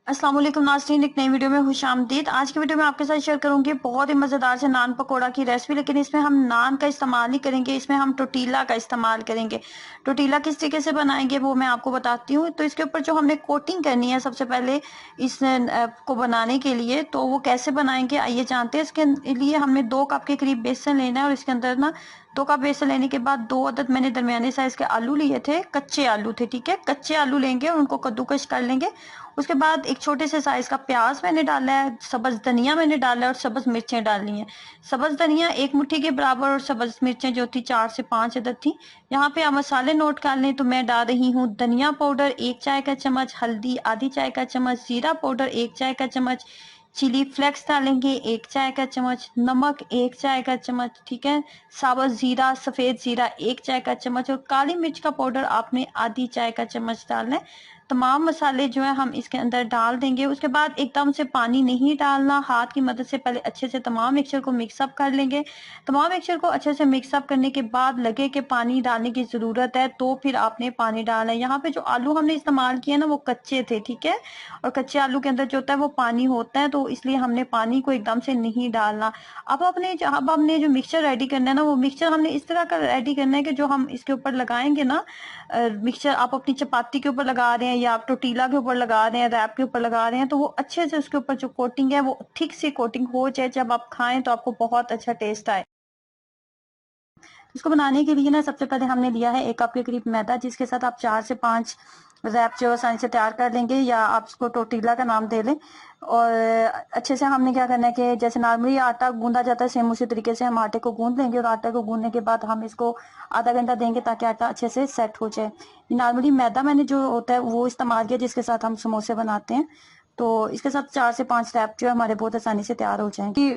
अस्सलाम वालेकुम नाज़रीन, एक नई वीडियो में खुशामदीद। आज की वीडियो में आपके साथ शेयर करूंगी बहुत ही मज़ेदार से नान पकोड़ा की रेसिपी। लेकिन इसमें हम नान का इस्तेमाल नहीं करेंगे, इसमें हम टोटीला का इस्तेमाल करेंगे। टोटीला किस तरीके से बनाएंगे वो मैं आपको बताती हूँ। तो इसके ऊपर जो हमने कोटिंग करनी है सबसे पहले इस को बनाने के लिए, तो वो कैसे बनाएंगे आइए जानते हैं। इसके लिए हमने 2 कप के करीब बेसन लेना है और इसके अंदर ना 2 कप बेसन लेने के बाद 2 अदद मैंने दरमियाने साइज के आलू लिए थे, कच्चे आलू थे, ठीक है। कच्चे आलू लेंगे और उनको कद्दूकश कर लेंगे। उसके बाद एक छोटे से साइज का प्याज मैंने डाला है, सब्ज धनिया मैंने डाला है और सब्ज मिर्चें डालनी है। सब्ज धनिया 1 मुट्ठी के बराबर और सब्ज मिर्चें जो थी 4 से 5 अदद थी। यहाँ पे आप मसाले नोट कर लें तो मैं डाल रही हूँ धनिया पाउडर 1 चाय का चम्मच, हल्दी आधी चाय का चम्मच, जीरा पाउडर 1 चाय का चम्मच, चिली फ्लेक्स डालेंगे 1 चाय का चम्मच, नमक 1 चाय का चम्मच, ठीक है। साबुत जीरा सफेद जीरा 1 चाय का चम्मच और काली मिर्च का पाउडर आपने आधी चाय का चम्मच डालना है। तमाम मसाले जो है हम इसके अंदर डाल देंगे। उसके बाद एकदम से पानी नहीं डालना, हाथ की मदद से पहले अच्छे से तमाम मिक्सचर को मिक्सअप कर लेंगे। तमाम मिक्सचर को अच्छे से मिक्सअप करने के बाद लगे कि पानी डालने की जरूरत है तो फिर आपने पानी डालना है। यहाँ पे जो आलू हमने इस्तेमाल किए ना वो कच्चे थे, ठीक है। और कच्चे आलू के अंदर जो होता है वो पानी होता है, तो इसलिए हमने पानी को एकदम से नहीं डालना। अब हमने जो मिक्सचर रेडी करना है ना, वो मिक्सचर हमने इस तरह का रेडी करना है कि जो हम इसके ऊपर लगाएंगे ना, मिक्सचर आप अपनी चपाती के ऊपर लगा रहे हैं या आप टोटीला के ऊपर लगा रहे हैं, रैप के ऊपर लगा रहे हैं, तो वो अच्छे से उसके ऊपर जो कोटिंग है वो ठीक से कोटिंग हो जाए। जब आप खाएं तो आपको बहुत अच्छा टेस्ट आए। इसको बनाने के लिए ना सबसे पहले हमने लिया है 1 कप के करीब मैदा, जिसके साथ आप 4 से 5 रैप जो आसानी से तैयार कर लेंगे या आप इसको टोटीला का नाम दे लें। और अच्छे से हमने क्या करना है कि जैसे नॉर्मली आटा गूंदा जाता है सेम उसी तरीके से हम आटे को गूंद लेंगे और आटे को गूंदने के बाद हम इसको आधा घंटा देंगे ताकि आटा अच्छे से सेट हो जाए। नॉर्मली मैदा मैंने जो होता है वो इस्तेमाल किया जिसके साथ हम समोसे बनाते हैं। तो इसके साथ 4 से 5 रैप जो है हमारे बहुत आसानी से तैयार हो जाएंगे।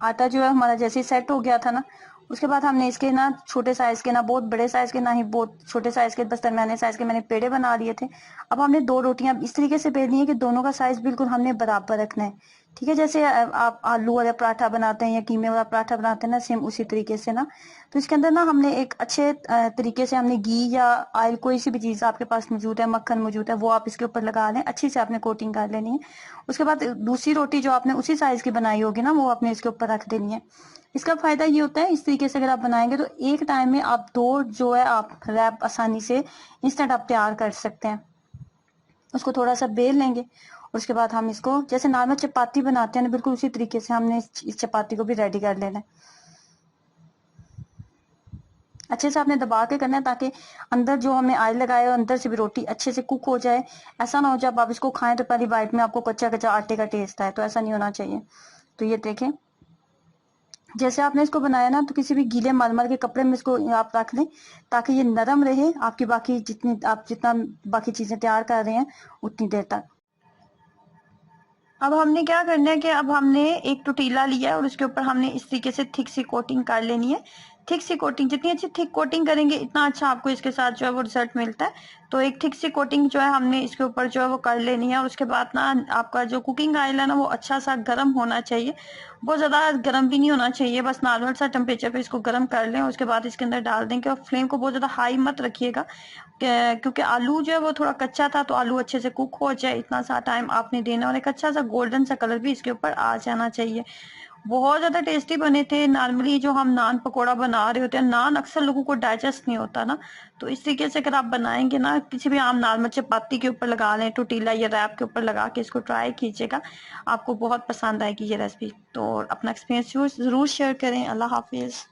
आटा जो है हमारा जैसे ही सेट हो गया था ना, उसके बाद हमने इसके ना छोटे साइज के, ना बहुत बड़े साइज के ना ही बहुत छोटे साइज के, बस दरमियाने साइज के मैंने पेड़े बना लिए थे। अब हमने 2 रोटियां इस तरीके से बेलनी है कि दोनों का साइज बिल्कुल हमने बराबर रखना है, ठीक है। जैसे आप आलू वाला पराठा बनाते हैं या कीमे वाला पराठा बनाते हैं ना, सेम उसी तरीके से ना। तो इसके अंदर ना हमने एक अच्छे तरीके से हमने घी या ऑयल, कोई सी भी चीज आपके पास मौजूद है, मक्खन मौजूद है, वो आप इसके ऊपर लगा लें। अच्छी से आपने कोटिंग कर लेनी है। उसके बाद दूसरी रोटी जो आपने उसी साइज की बनाई होगी ना, वो आपने इसके ऊपर रख देनी है। इसका फायदा ये होता है, इस तरीके से अगर आप बनाएंगे तो एक टाइम में आप 2 जो है आप रैप आसानी से इंस्टेंट आप तैयार कर सकते हैं। उसको थोड़ा सा बेल लेंगे। उसके बाद हम इसको जैसे नॉर्मल चपाती बनाते हैं ना, बिल्कुल उसी तरीके से हमने इस चपाती को भी रेडी कर लेना है। अच्छे से आपने दबा के करना है ताकि अंदर जो हमने ऑयल लगाया है अंदर से भी रोटी अच्छे से कुक हो जाए। ऐसा ना हो जब आप इसको खाएं तो पहली बाइट में आपको कच्चा कच्चा आटे का टेस्ट आए, तो ऐसा नहीं होना चाहिए। तो ये देखें, जैसे आपने इसको बनाया ना, तो किसी भी गीले मलमल के कपड़े में इसको आप रख लें ताकि ये नरम रहे आपकी बाकी जितना बाकी चीजें तैयार कर रहे हैं उतनी देर तक। अब हमने क्या करना है कि अब हमने एक टोटीला लिया है और उसके ऊपर हमने इस तरीके से थिक सी कोटिंग कर लेनी है। थिक सी कोटिंग, जितनी अच्छी थिक कोटिंग करेंगे इतना अच्छा आपको इसके साथ जो है वो रिजल्ट मिलता है। तो एक थिक सी कोटिंग जो है हमने इसके ऊपर जो है वो कर लेनी है। और उसके बाद ना आपका जो कुकिंग ऑयल है ना वो अच्छा सा गर्म होना चाहिए, बहुत ज्यादा गर्म भी नहीं होना चाहिए, बस नॉर्मल सा टेम्परेचर पे इसको गर्म कर लें। उसके बाद इसके अंदर डाल देंगे और फ्लेम को बहुत ज्यादा हाई मत रखिएगा क्योंकि आलू जो है वो थोड़ा कच्चा था, तो आलू अच्छे से कुक हो जाए इतना सा टाइम आपने देना और एक अच्छा सा गोल्डन सा कलर भी इसके ऊपर आ जाना चाहिए। बहुत ज्यादा टेस्टी बने थे। नॉर्मली जो हम नान पकोड़ा बना रहे होते हैं, नान अक्सर लोगों को डाइजेस्ट नहीं होता ना, तो इस तरीके से अगर आप बनाएंगे ना, किसी भी आम नॉर्मल चपाती के ऊपर लगा लें, टोटीला या रैप के ऊपर लगा के इसको ट्राई कीजिएगा, आपको बहुत पसंद आएगी ये रेसिपी। तो अपना एक्सपीरियंस जरूर शेयर करें। अल्लाह हाफिज।